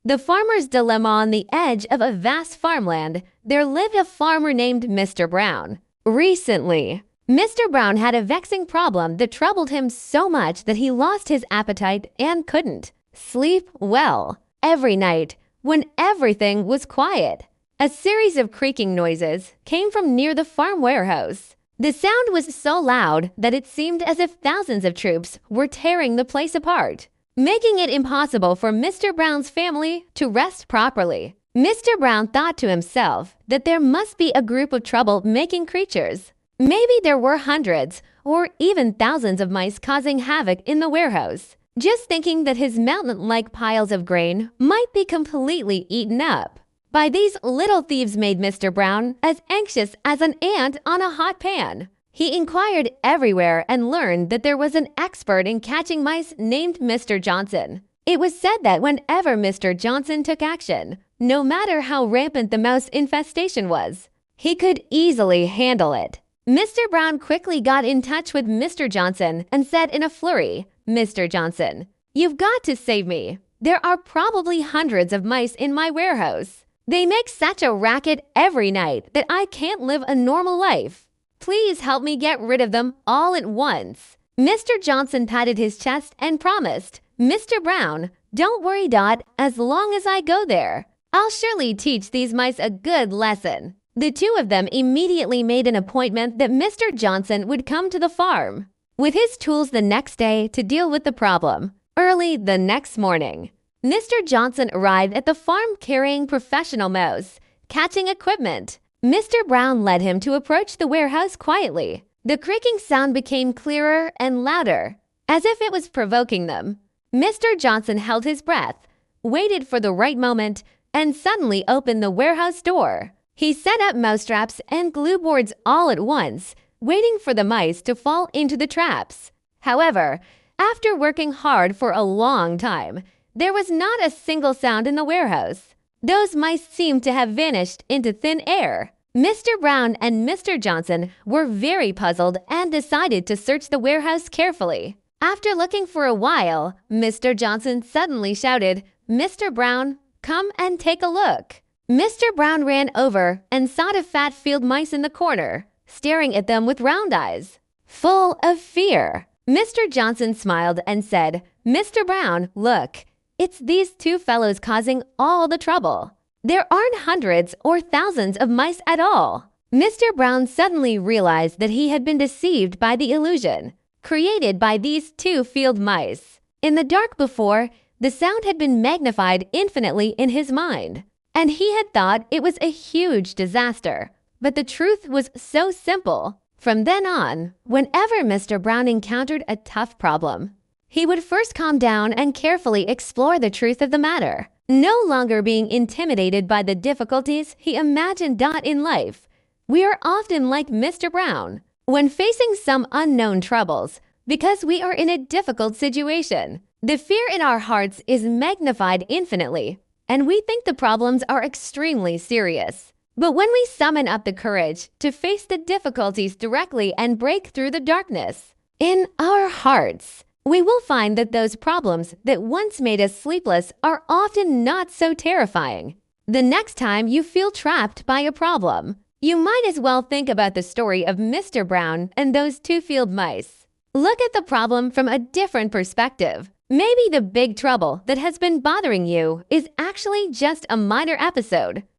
The farmer's dilemma. On the edge of a vast farmland, there lived a farmer named Mr. Brown. Recently, Mr. Brown had a vexing problem that troubled him so much that he lost his appetite and couldn't sleep well. Every night, when everything was quiet, a series of creaking noises came from near the farm warehouse. The sound was so loud that it seemed as if thousands of troops were tearing the place apart, making it impossible for Mr. Brown's family to rest properly. Mr. Brown thought to himself that there must be a group of trouble-making creatures. Maybe there were hundreds or even thousands of mice causing havoc in the warehouse. Just thinking that his mountain-like piles of grain might be completely eaten up by these little thieves made Mr. Brown as anxious as an ant on a hot pan. He inquired everywhere and learned that there was an expert in catching mice named Mr. Johnson. It was said that whenever Mr. Johnson took action, no matter how rampant the mouse infestation was, he could easily handle it. Mr. Brown quickly got in touch with Mr. Johnson and said in a flurry, "Mr. Johnson, you've got to save me. There are probably hundreds of mice in my warehouse. They make such a racket every night that I can't live a normal life. Please help me get rid of them all at once." Mr. Johnson patted his chest and promised, "Mr. Brown, don't worry, Dot, as long as I go there, I'll surely teach these mice a good lesson." The two of them immediately made an appointment that Mr. Johnson would come to the farm with his tools the next day to deal with the problem. Early the next morning, Mr. Johnson arrived at the farm carrying professional mouse catching equipment. Mr. Brown led him to approach the warehouse quietly. The creaking sound became clearer and louder, as if it was provoking them. Mr. Johnson held his breath, waited for the right moment, and suddenly opened the warehouse door. He set up mouse traps and glue boards all at once, waiting for the mice to fall into the traps. However, after working hard for a long time, there was not a single sound in the warehouse. Those mice seemed to have vanished into thin air. Mr. Brown and Mr. Johnson were very puzzled and decided to search the warehouse carefully. After looking for a while, Mr. Johnson suddenly shouted, "Mr. Brown, come and take a look." Mr. Brown ran over and saw the fat field mice in the corner, staring at them with round eyes, full of fear. Mr. Johnson smiled and said, "Mr. Brown, look, it's these two fellows causing all the trouble. There aren't hundreds or thousands of mice at all." Mr. Brown suddenly realized that he had been deceived by the illusion created by these two field mice. In the dark before, the sound had been magnified infinitely in his mind, and he had thought it was a huge disaster. But the truth was so simple. From then on, whenever Mr. Brown encountered a tough problem, he would first calm down and carefully explore the truth of the matter. No longer being intimidated by the difficulties he imagined in life, we are often like Mr. Brown when facing some unknown troubles because we are in a difficult situation. The fear in our hearts is magnified infinitely, and we think the problems are extremely serious. But when we summon up the courage to face the difficulties directly and break through the darkness in our hearts, we will find that those problems that once made us sleepless are often not so terrifying. The next time you feel trapped by a problem, you might as well think about the story of Mr. Brown and those two field mice. Look at the problem from a different perspective. Maybe the big trouble that has been bothering you is actually just a minor episode